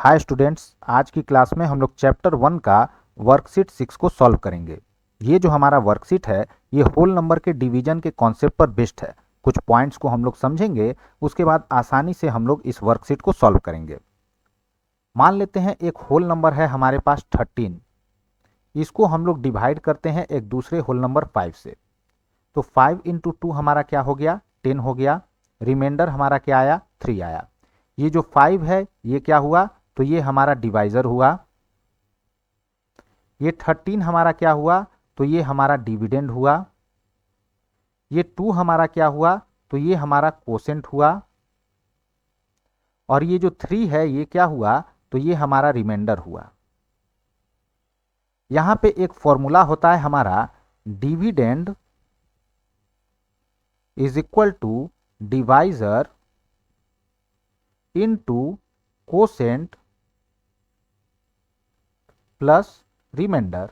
Hi students, आज की class में हम लोग चैप्टर 1 का वर्कशीट 6 को सॉल्व करेंगे। ये जो हमारा वर्कशीट है ये होल नंबर के डिवीजन के कॉन्सेप्ट पर बेस्ड है। कुछ पॉइंट्स को हम लोग समझेंगे, उसके बाद आसानी से हम लोग इस वर्कशीट को सॉल्व करेंगे। मान लेते हैं एक होल नंबर है हमारे पास 13। इसको हम लोग डिवाइड करते हैं एक दूसरे होल नंबर 5 से। तो 5 इंटू 2 हमारा क्या हो गया, 10 हो गया। रिमाइंडर हमारा क्या आया, 3 आया। ये जो 5 है ये क्या हुआ, तो ये हमारा डिवाइजर हुआ। ये 13 हमारा क्या हुआ, तो ये हमारा डिविडेंड हुआ। ये 2 हमारा क्या हुआ, तो ये हमारा कोसेंट हुआ। और ये जो 3 है ये क्या हुआ, तो ये हमारा रिमाइंडर हुआ। यहां पे एक फॉर्मूला होता है हमारा, dividend is equal to divisor into quotient plus remainder.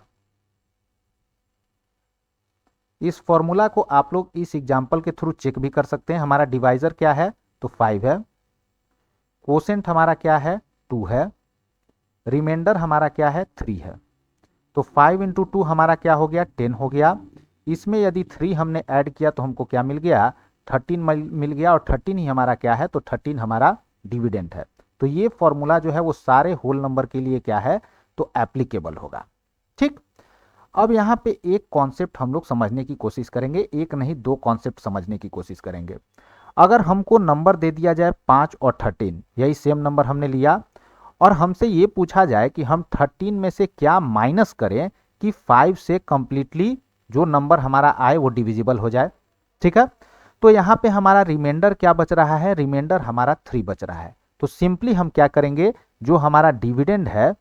इस फॉर्मूला को आप लोग इस एग्जांपल के थ्रू चेक भी कर सकते हैं। हमारा डिवाइजर क्या है, तो 5 है। कोसेंट हमारा क्या है, 2 है। रिमाइंडर हमारा क्या है, 3 है। तो 5 इंटू 2 हमारा क्या हो गया, 10 हो गया। इसमें यदि 3 हमने ऐड किया तो हमको क्या मिल गया, 13 मिल गया। और 13 ही हमारा क्या है, तो 13 हमारा डिविडेंड है। तो ये फॉर्मूला जो है वो सारे होल नंबर के लिए क्या है, तो एप्लीकेबल होगा। ठीक। अब यहाँ पे एक कॉन्सेप्ट हम लोग समझने की कोशिश करेंगे, एक नहीं दो कॉन्सेप्ट समझने की कोशिश करेंगे। अगर हमको नंबर दे दिया जाए 5 और 13, यही सेम नंबर हमने लिया, और हमसे ये पूछा जाए कि हम 13 में से क्या माइनस करें कि 5 से कंप्लीटली जो नंबर हमारा आए वो डिविजिबल हो जाए। ठीक है। तो यहाँ पे हमारा रिमाइंडर क्या बच रहा है, रिमाइंडर हमारा 3 बच रहा है। तो सिंपली हम क्या करेंगे, जो हमारा डिविडेंड है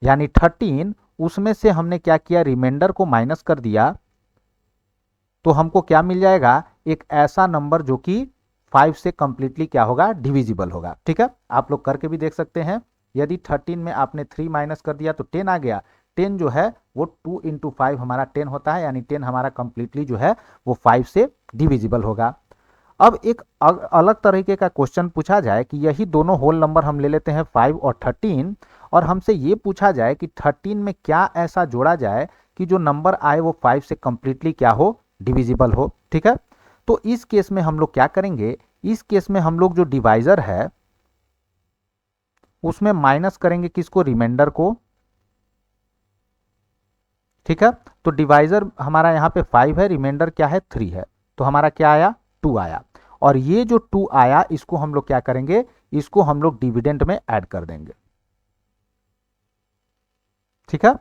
यानी 13, उसमें से हमने क्या किया, रिमाइंडर को माइनस कर दिया। तो हमको क्या मिल जाएगा, एक ऐसा नंबर जो कि 5 से कंप्लीटली क्या होगा, डिविजिबल होगा। ठीक है, आप लोग करके भी देख सकते हैं। यदि 13 में आपने 3 माइनस कर दिया तो 10 आ गया। 10 जो है वो 2 इंटू 5 हमारा 10 होता है, यानी 10 हमारा कंप्लीटली जो है वो 5 से डिविजिबल होगा। अब एक अलग तरीके का क्वेश्चन पूछा जाए कि यही दोनों होल नंबर हम ले लेते हैं 5 और 13, और हमसे ये पूछा जाए कि 13 में क्या ऐसा जोड़ा जाए कि जो नंबर आए वो 5 से कंप्लीटली क्या हो, डिविजिबल हो। ठीक है। तो इस केस में हम लोग क्या करेंगे, इस केस में हम लोग जो डिवाइजर है उसमें माइनस करेंगे किसको, रिमाइंडर को। ठीक है। तो डिवाइजर हमारा यहाँ पे 5 है, रिमाइंडर क्या है, 3 है। तो हमारा क्या आया, 2 आया। और ये जो 2 आया इसको हम लोग क्या करेंगे, इसको हम लोग डिविडेंड में ऐड कर देंगे। ठीक है।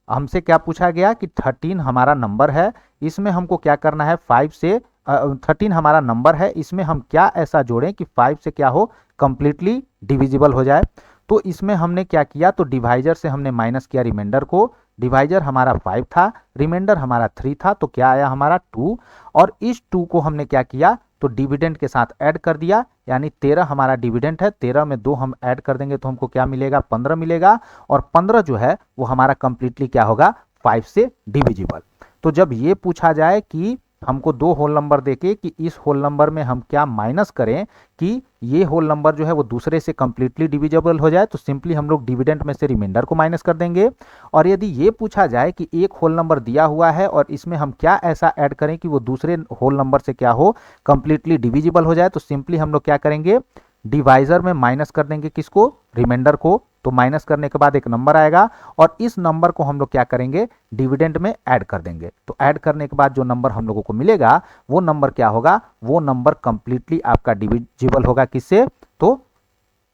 हमसे क्या पूछा गया कि 13 हमारा नंबर है, इसमें हमको क्या करना है, 5 से 13 हमारा नंबर है, इसमें हम क्या ऐसा जोड़ें कि 5 से क्या हो, कंप्लीटली डिविजिबल हो जाए। तो इसमें हमने क्या किया, तो डिवाइजर से हमने माइनस किया रिमाइंडर को। डिवाइजर हमारा 5 था, रिमाइंडर हमारा 3 था, तो क्या आया हमारा 2। और इस 2 को हमने क्या किया, तो डिविडेंड के साथ ऐड कर दिया, यानी 13 हमारा डिविडेंड है। 13 में 2 हम ऐड कर देंगे तो हमको क्या मिलेगा, 15 मिलेगा। और 15 जो है वो हमारा कंप्लीटली क्या होगा, 5 से डिविजिबल। तो जब ये पूछा जाए कि हमको दो होल नंबर देके कि इस होल नंबर में हम क्या माइनस करें कि ये होल नंबर जो है वो दूसरे से कंप्लीटली डिविजिबल हो जाए, तो सिंपली हम लोग डिविडेंड में से रिमाइंडर को माइनस कर देंगे। और यदि ये पूछा जाए कि एक होल नंबर दिया हुआ है और इसमें हम क्या ऐसा ऐड करें कि वो दूसरे होल नंबर से क्या हो, कंप्लीटली डिविजिबल हो जाए, तो सिंपली हम लोग क्या करेंगे, डिवाइजर में माइनस कर देंगे किसको, रिमाइंडर को। तो माइनस करने के बाद एक नंबर आएगा और इस नंबर को हम लोग क्या करेंगे, डिविडेंड में ऐड कर देंगे। तो ऐड करने के बाद जो नंबर हम लोगों को मिलेगा वो नंबर क्या होगा, वो नंबर कंप्लीटली आपका डिविजिबल होगा किससे, तो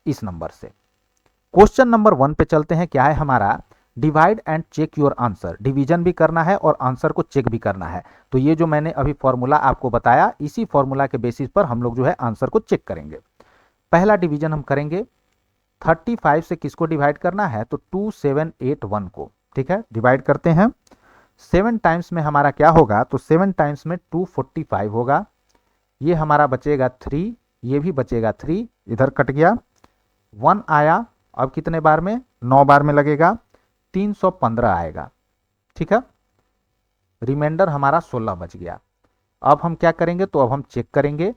इस नंबर से। क्वेश्चन नंबर 1 पे चलते हैं। क्या है हमारा, divide and check your answer. Division भी करना है और आंसर को चेक भी करना है। तो ये जो मैंने अभी फॉर्मूला आपको बताया, इसी फॉर्मूला के बेसिस पर हम लोग जो है आंसर को चेक करेंगे। पहला डिवीजन हम करेंगे, 35 से किसको डिवाइड करना है, तो 2781 को। ठीक है, डिवाइड करते हैं। 7 टाइम्स में हमारा क्या होगा, तो 7 टाइम्स में 245 होगा। ये हमारा बचेगा 3, ये भी बचेगा 3, इधर कट गया। 1 आया, अब कितने बार में, 9 बार में लगेगा, 315 आएगा। ठीक है। रिमाइंडर हमारा 16 बच गया। अब हम क्या करेंगे, तो अब हम चेक करेंगे।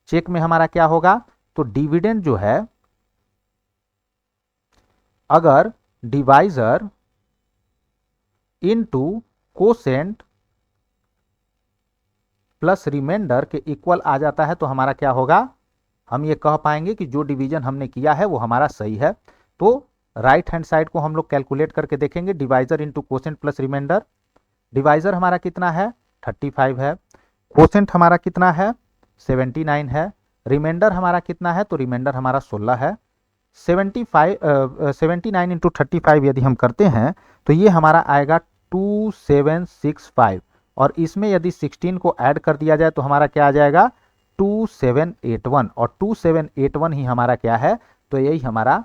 चेक में हमारा क्या होगा, तो डिविडेंड जो है अगर divisor into quotient plus remainder के इक्वल आ जाता है तो हमारा क्या होगा, हम ये कह पाएंगे कि जो डिवीजन हमने किया है वो हमारा सही है। तो राइट हैंड साइड को हम लोग कैलकुलेट करके देखेंगे, divisor into quotient plus remainder. Divisor हमारा कितना है 35 है, कोसेंट हमारा कितना है 79 है, रिमाइंडर हमारा कितना है तो रिमाइंडर हमारा 16 है। 79 इंटू 35 यदि हम करते हैं तो ये हमारा आएगा 2765, और इसमें यदि 16 को ऐड कर दिया जाए तो हमारा क्या आ जाएगा 2781, और 2781 ही हमारा क्या है, तो यही हमारा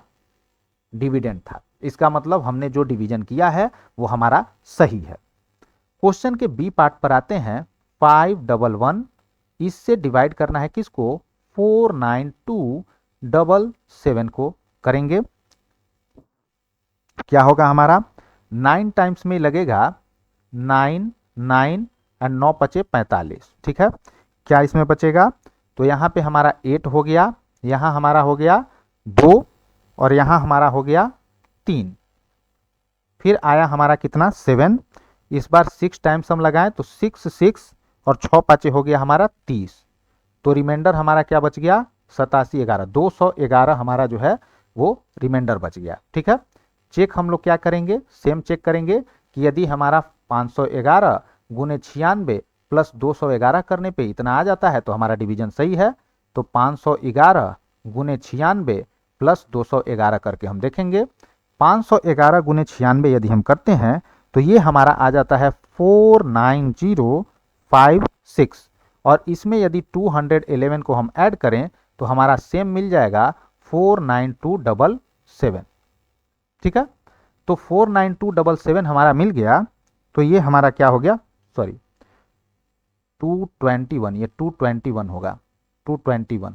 डिविडेंड था। इसका मतलब हमने जो डिवीजन किया है वो हमारा सही है। क्वेश्चन के बी पार्ट पर आते हैं। 511 इससे डिवाइड करना है किसको, 49277 को करेंगे। क्या होगा हमारा 9 टाइम्स में लगेगा 9 9 एंड 9 बचे 45, ठीक है। क्या इसमें बचेगा, तो यहाँ पे हमारा 8 हो गया, यहाँ हमारा हो गया 2, और यहाँ हमारा हो गया 3, फिर आया हमारा कितना 7। इस बार 6 टाइम्स हम लगाएं तो 6 6 और 6 पाँचे हो गया हमारा 30, तो रिमाइंडर हमारा क्या बच गया 87 11, 211 हमारा जो है वो रिमाइंडर बच गया, ठीक है। चेक हम लोग क्या करेंगे, सेम चेक करेंगे कि यदि हमारा 511 गुने 96 प्लस 211 करने पे इतना आ जाता है तो हमारा डिवीजन सही है। तो 511 गुने 96 प्लस 211 करके हम देखेंगे। 511 गुने 96 यदि हम करते हैं तो ये हमारा आ जाता है 49056, और इसमें यदि 211 को हम ऐड करें तो हमारा सेम मिल जाएगा 49277, ठीक है। तो 49277 हमारा मिल गया, तो ये हमारा क्या हो गया, सॉरी 221, ये 221 होगा, 221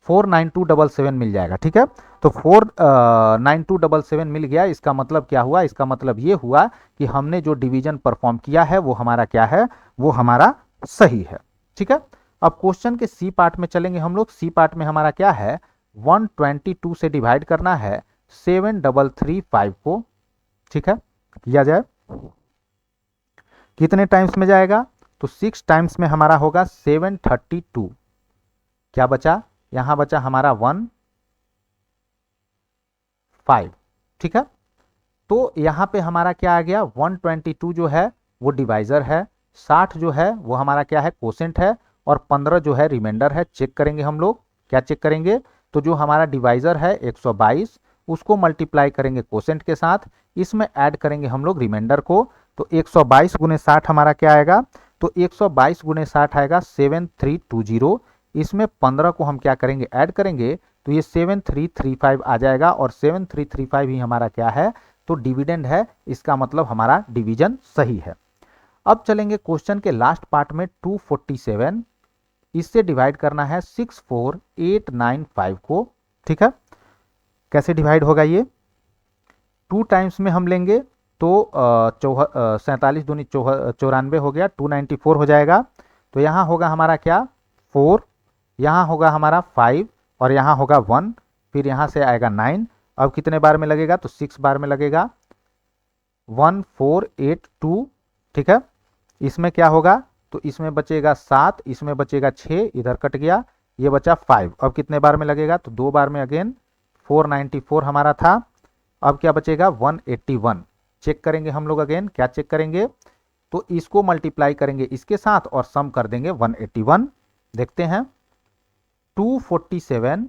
49277 मिल जाएगा, ठीक है। तो 49277 मिल गया। इसका मतलब क्या हुआ, इसका मतलब ये हुआ कि हमने जो डिवीजन परफॉर्म किया है वो हमारा क्या है, वो हमारा सही है, ठीक है। अब क्वेश्चन के सी पार्ट में चलेंगे हम लोग। सी पार्ट में हमारा क्या है, 122 से डिवाइड करना है 7335 को, ठीक है। किया जाए, कितने टाइम्स में जाएगा, तो 6 टाइम्स में हमारा होगा 732। क्या बचा, यहां बचा हमारा 1 5, ठीक है। तो यहां पे हमारा क्या आ गया, 122 जो है वो डिवाइजर है, 60 जो है वो हमारा क्या है कोसेंट है, और 15 जो है रिमाइंडर है। चेक करेंगे हम लोग, क्या चेक करेंगे, तो जो हमारा डिवाइजर है 122 उसको मल्टीप्लाई करेंगे कोसेंट के साथ, इसमें ऐड करेंगे हम लोग रिमाइंडर को। तो 122 गुने 60 हमारा क्या आएगा, तो 122 गुने 60 आएगा 7320, इसमें 15 को हम क्या करेंगे ऐड करेंगे तो ये 7335 आ जाएगा, और 7335 ही हमारा क्या है, तो डिविडेंड है। इसका मतलब हमारा डिवीजन सही है। अब चलेंगे क्वेश्चन के लास्ट पार्ट में। 247 इससे डिवाइड करना है 64895 को, ठीक है। कैसे डिवाइड होगा ये, 2 टाइम्स में हम लेंगे तो 47 दूनी 94 हो गया, 294 हो जाएगा। तो यहाँ होगा हमारा क्या 4, यहाँ होगा हमारा 5, और यहाँ होगा 1, फिर यहाँ से आएगा 9। अब कितने बार में लगेगा, तो 6 बार में लगेगा, 1482, ठीक है। इसमें क्या होगा, तो इसमें बचेगा 7, इसमें बचेगा 6, इधर कट गया, ये बचा 5। अब कितने बार में लगेगा, तो 2 बार में अगेन 494 हमारा था। अब क्या बचेगा 181। चेक करेंगे हम लोग अगेन, क्या चेक करेंगे, तो इसको मल्टीप्लाई करेंगे इसके साथ और सम कर देंगे 181। देखते हैं, 247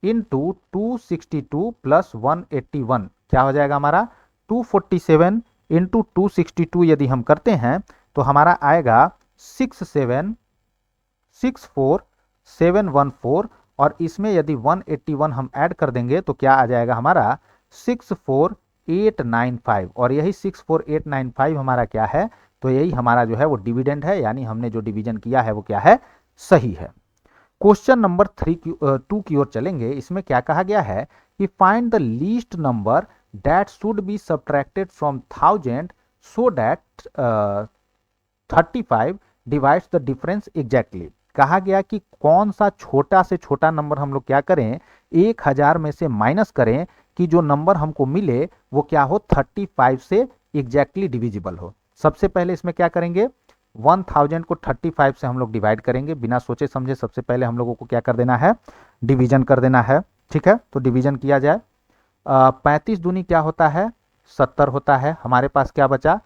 इंटू 262 प्लस 181 क्या हो जाएगा हमारा, 247 इंटू 262 यदि हम करते हैं तो हमारा आएगा 6764714, और इसमें यदि 181 हम ऐड कर देंगे तो क्या आ जाएगा हमारा 64895, और यही 64895 हमारा क्या है, तो यही हमारा जो है वो डिविडेंड है, यानी हमने जो डिवीजन किया है वो क्या है, सही है। क्वेश्चन नंबर 2 की ओर चलेंगे। इसमें क्या कहा गया है कि find the least number that should be subtracted from 1000 so that 35 divides the difference exactly. कहा गया कि कौन सा छोटा से छोटा नंबर हम लोग क्या करें, 1000 में से माइनस करें कि जो नंबर हमको मिले वो क्या हो, 35 से एग्जैक्टली डिविजिबल हो। सबसे पहले इसमें क्या करेंगे, 1000 को 35 से हम लोग डिवाइड करेंगे, बिना सोचे समझे सबसे पहले हम लोगों को क्या कर देना है, डिवीजन कर देना है। ठीक है, तो डिवीजन किया जाए। 35 दूनी क्या होता है, 70 होता है। हमारे पास क्या बचा,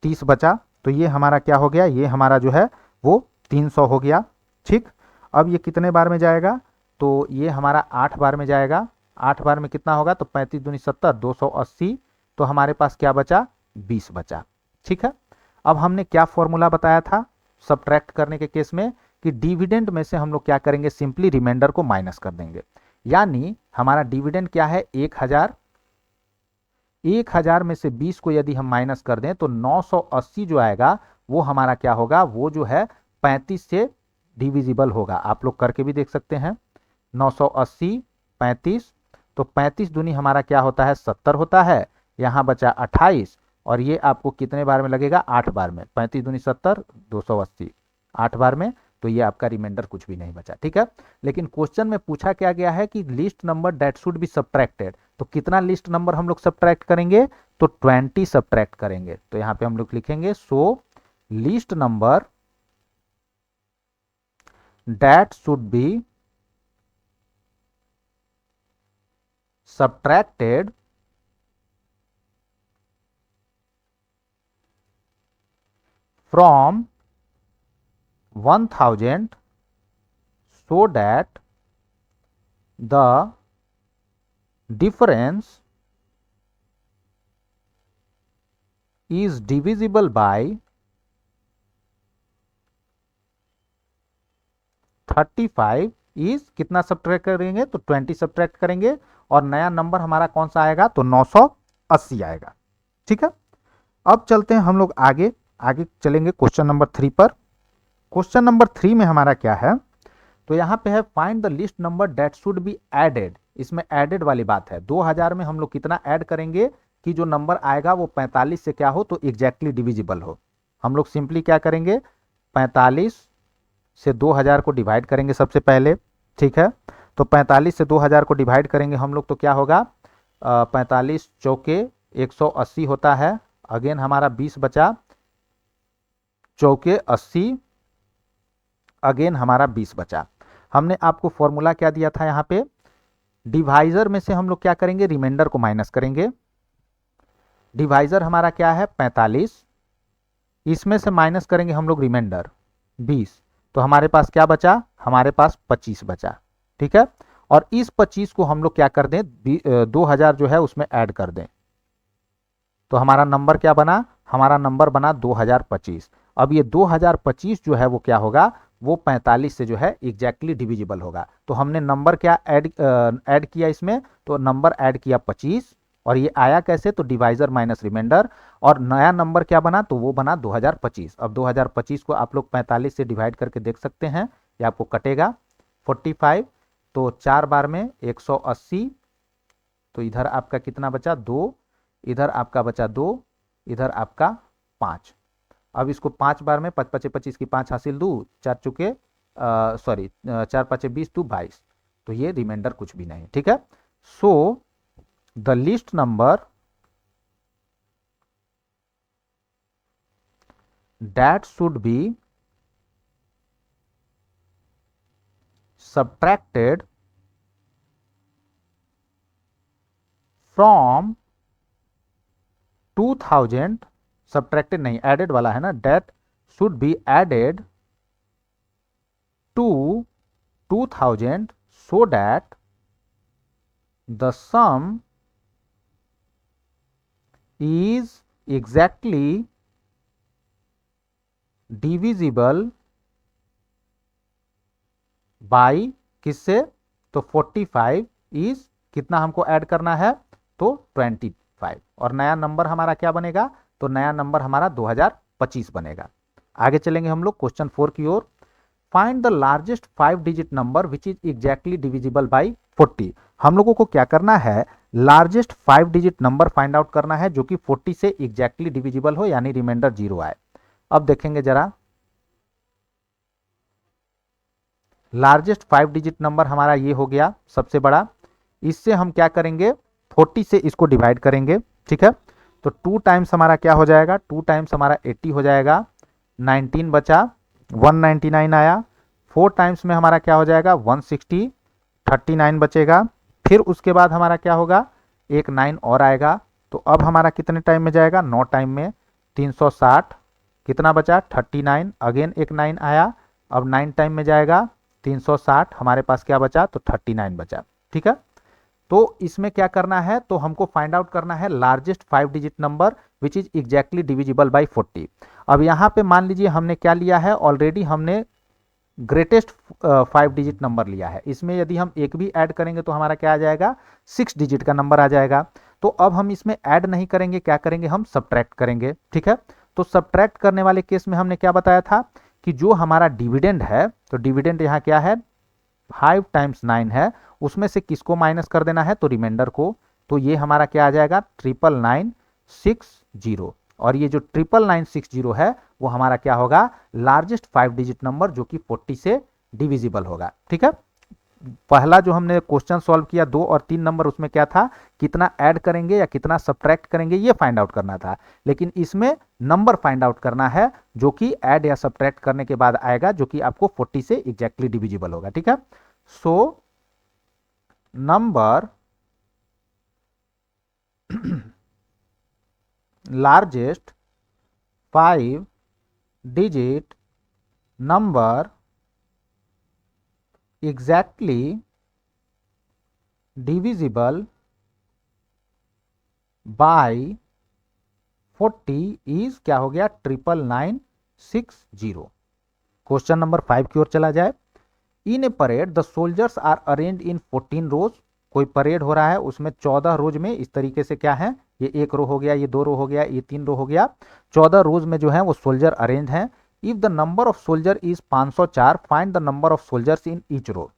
30 बचा। तो ये हमारा क्या हो गया, ये हमारा जो है वो 300 हो गया। ठीक, अब ये कितने बार में जाएगा, तो ये हमारा 8 बार में जाएगा। 8 बार में कितना होगा, तो 35 दूनी 70, 280। तो हमारे पास क्या बचा, 20 बचा। ठीक है, अब हमने क्या फॉर्मूला बताया था सब्ट्रैक्ट करने के केस में, कि डिविडेंड में से हम लोग क्या करेंगे, सिंपली रिमाइंडर को माइनस कर देंगे। यानी हमारा डिविडेंड क्या है, 1000। 1000 में से 20 को यदि हम माइनस कर दें तो 980 जो आएगा वो हमारा क्या होगा, वो जो है 35 से डिविजिबल होगा। आप लोग करके भी देख सकते हैं। 980 35, तो 35 दूनी हमारा क्या होता है, 70 होता है। यहाँ बचा 28, और ये आपको कितने बार में लगेगा, 8 बार में। 35 दूनी 70, 280, 8 बार में। तो ये आपका रिमाइंडर कुछ भी नहीं बचा। ठीक है, लेकिन क्वेश्चन में पूछा क्या गया है कि list number that should be subtracted. तो कितना लिस्ट नंबर हम लोग सब्ट्रैक्ट करेंगे, तो 20 सब्ट्रैक्ट करेंगे। तो यहां पे हम लोग लिखेंगे so list number that should be subtracted from 1000 so that the difference is divisible by 35 is कितना सब्ट्रैक्ट करेंगे, तो 20 सब्ट्रैक्ट करेंगे, और नया नंबर हमारा कौन सा आएगा, तो 980 आएगा। ठीक है, अब चलते हैं हम लोग आगे चलेंगे क्वेश्चन नंबर 3 पर। क्वेश्चन नंबर 3 में हमारा क्या है, तो यहां पे है find the least number that should be added. इसमें एडेड वाली बात है। 2000 में हम लोग कितना ऐड करेंगे कि जो नंबर आएगा वो 45 से क्या हो, तो एग्जैक्टली डिविजिबल हो। हम लोग सिंपली क्या करेंगे, 45 से 2000 को डिवाइड करेंगे सबसे पहले। ठीक है, तो 45 से 2000 को डिवाइड करेंगे हम लोग, तो क्या होगा, 45 चौके 180 होता है। अगेन हमारा 20 बचा, चौके 80, अगेन हमारा 20 बचा। हमने आपको फॉर्मूला क्या दिया था, यहाँ पे डिवाइजर में से हम लोग क्या करेंगे, रिमाइंडर को माइनस करेंगे। डिवाइजर हमारा क्या है, 45, इसमें से माइनस करेंगे हम लोग रिमाइंडर 20, तो हमारे पास क्या बचा, हमारे पास 25 बचा। ठीक है, और इस 25 को हम लोग क्या कर दें, 2000 जो है उसमें ऐड कर दें, तो हमारा नंबर क्या बना, हमारा नंबर बना 2025। अब ये 2025 जो है वो क्या होगा, वो 45 से जो है एग्जैक्टली डिविजिबल होगा। तो हमने नंबर क्या ऐड किया इसमें, तो नंबर ऐड किया 25, और ये आया कैसे, तो डिवाइजर माइनस रिमाइंडर, और नया नंबर क्या बना, तो वो बना 2025। अब 2025 को आप लोग 45 से डिवाइड करके देख सकते हैं, ये आपको कटेगा 45, तो 4 बार में 180, तो इधर आपका कितना बचा, 2, इधर आपका बचा 2, इधर आपका 5। अब इसको 5 बार में 5 5 25 की 5 हासिल 2, 4 चुके 4 5 20 2 22, तो ये रिमाइंडर कुछ भी नहीं। ठीक है, so the least number that should be subtracted from 2000, subtracted नहीं, एडेड वाला है ना, that should be added to 2000 so that the sum is exactly divisible by किससे, तो 45 इज कितना हमको ऐड करना है, तो 25, और नया नंबर हमारा क्या बनेगा, तो नया नंबर हमारा 2025 बनेगा। आगे चलेंगे हम लोग क्वेश्चन 4 की ओर। Find the largest 5 digit number which is exactly divisible by 40। हम लोगों को क्या करना है, largest 5 digit number find out करना है जो कि 40 से एग्जैक्टली डिविजिबल हो, यानी रिमाइंडर 0 आए। अब देखेंगे जरा, लार्जेस्ट 5 डिजिट नंबर हमारा ये हो गया सबसे बड़ा। इससे हम क्या करेंगे, 40 से इसको डिवाइड करेंगे, ठीक है। तो 2 टाइम्स हमारा क्या हो जाएगा, 2 टाइम्स हमारा 80 हो जाएगा, 19 बचा, 199 आया। 4 टाइम्स में हमारा क्या हो जाएगा, 160, 39 बचेगा। फिर उसके बाद हमारा क्या होगा, एक 9 और आएगा। तो अब हमारा कितने टाइम में जाएगा, 9 टाइम में, 360, कितना बचा, 39, अगेन एक 9 आया। अब 9 टाइम में जाएगा, 360, हमारे पास क्या बचा, तो 39 बचा, ठीक है। तो इसमें क्या करना है, तो हमको फाइंड आउट करना है largest 5 digit number which is exactly divisible by 40। अब यहाँ पे मान लीजिए हमने क्या लिया है, ऑलरेडी हमने ग्रेटेस्ट 5 डिजिट नंबर लिया है। इसमें यदि हम एक भी ऐड करेंगे तो हमारा क्या आ जाएगा, 6 डिजिट का नंबर आ जाएगा। तो अब हम इसमें ऐड नहीं करेंगे, क्या करेंगे, हम सब्ट्रैक्ट करेंगे, ठीक है। तो सब्ट्रैक्ट करने वाले केस में हमने क्या बताया था कि जो हमारा डिविडेंड है, तो डिविडेंड यहाँ क्या है, 5 टाइम्स 9 है, उसमें से किसको माइनस कर देना है, तो रिमाइंडर को। तो ये हमारा क्या आ जाएगा, 99960। और ये जो 99960 है वो हमारा क्या होगा, लार्जेस्ट 5 डिजिट नंबर जो कि 40 से डिविजिबल होगा, ठीक है। पहला जो हमने क्वेश्चन सॉल्व किया 2 और 3 नंबर, उसमें क्या था, कितना ऐड करेंगे या कितना सब्ट्रैक्ट करेंगे ये फाइंड आउट करना था। लेकिन इसमें नंबर फाइंड आउट करना है जो कि ऐड या सब्ट्रैक्ट करने के बाद आएगा, जो कि आपको 40 से एग्जैक्टली डिविजिबल होगा, ठीक है। So number largest 5 digit number exactly divisible by 40 is क्या हो गया, 99960। क्वेश्चन नंबर 5 की ओर चला जाए। In a parade the soldiers are arrange in 14 rows. कोई परेड हो रहा है, उसमें 14 रोज में इस तरीके से क्या है, ये एक रो हो गया, ये 2 रो हो गया, ये 3 रो हो गया, 14 रोज में जो है वो सोल्जर अरेंज हैं। If the number of soldier is 504, find the number of soldiers in each row.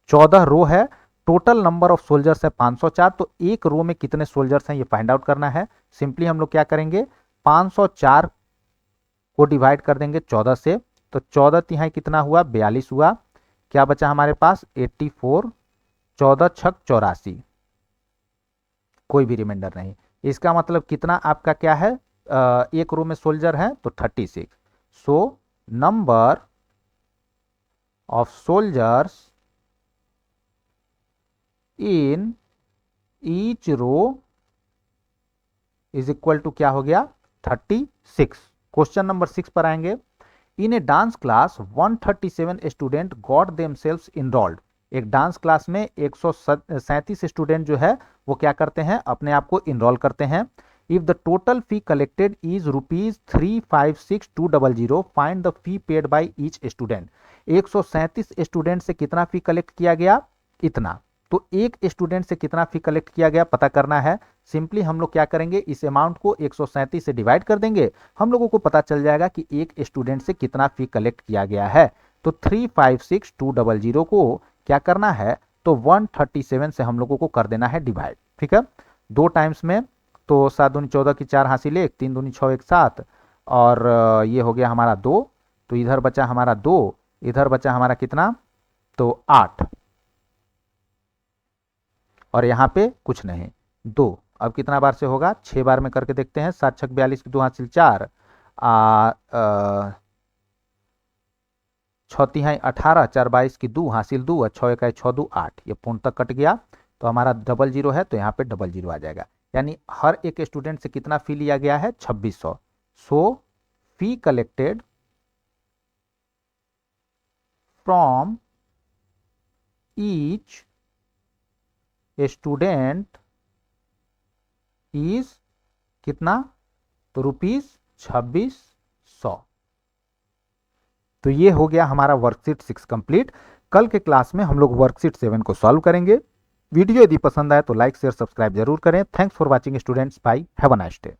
14 row है, टोटल नंबर ऑफ सोल्जर्स है 504, तो एक रो में कितने सोल्जर्स हैं ये फाइंड आउट करना है। सिंपली हम लोग क्या करेंगे, 504 को डिवाइड कर देंगे 14 से, तो 14 तिहाई कितना हुआ, 42 हुआ। क्या बचा हमारे पास, 84, 14 छक 84, कोई भी रिमाइंडर नहीं। इसका मतलब कितना आपका क्या है, एक रो में सोल्जर है तो 36। So number of soldiers in each row is equal to क्या हो गया, 36। क्वेश्चन नंबर 6 पर आएंगे। In a dance class 137 student got themselves enrolled. एक डांस क्लास में 137 स्टूडेंट जो है वो क्या करते हैं, अपने आप को इनरोल करते हैं। If the total fee collected is ₹356,200, find the fee paid by each student. 137 student से कितना फी कलेक्ट किया गया, इतना। तो एक स्टूडेंट से कितना फी कलेक्ट किया गया पता करना है। सिंपली हम लोग क्या करेंगे, इस अमाउंट को 137 से डिवाइड कर देंगे, हम लोगों को पता चल जाएगा कि एक स्टूडेंट से कितना फी कलेक्ट किया गया है। तो 356,200 को क्या करना है, तो 137 से हम लोगों को कर देना है डिवाइड, ठीक है। 2 टाइम्स में, तो 7 दूनी 14 की 4 हासिल 1, 3 दूनी 6 1 7, और ये हो गया हमारा 2। तो इधर बचा हमारा 2, इधर बचा हमारा कितना, तो 8, और यहाँ पे कुछ नहीं, 2। अब कितना बार से होगा, 6 बार में करके देखते हैं। 7 छक 42 की 2 हासिल 4, 6 तिहाई 18, 4 22 की 2 हासिल 2, 6 1 6 2 8, ये पूर्ण तक कट गया। तो हमारा 00 है, तो यहाँ पे 00 आ जाएगा। यानी हर एक स्टूडेंट से कितना फी लिया गया है, 2600। So fee collected from each student is कितना, तो ₹2600। तो ये हो गया हमारा वर्कशीट 6 कंप्लीट। कल के क्लास में हम लोग वर्कशीट 7 को सॉल्व करेंगे। वीडियो यदि पसंद आए तो लाइक शेयर सब्सक्राइब जरूर करें। Thanks for watching students, bye, have a nice day.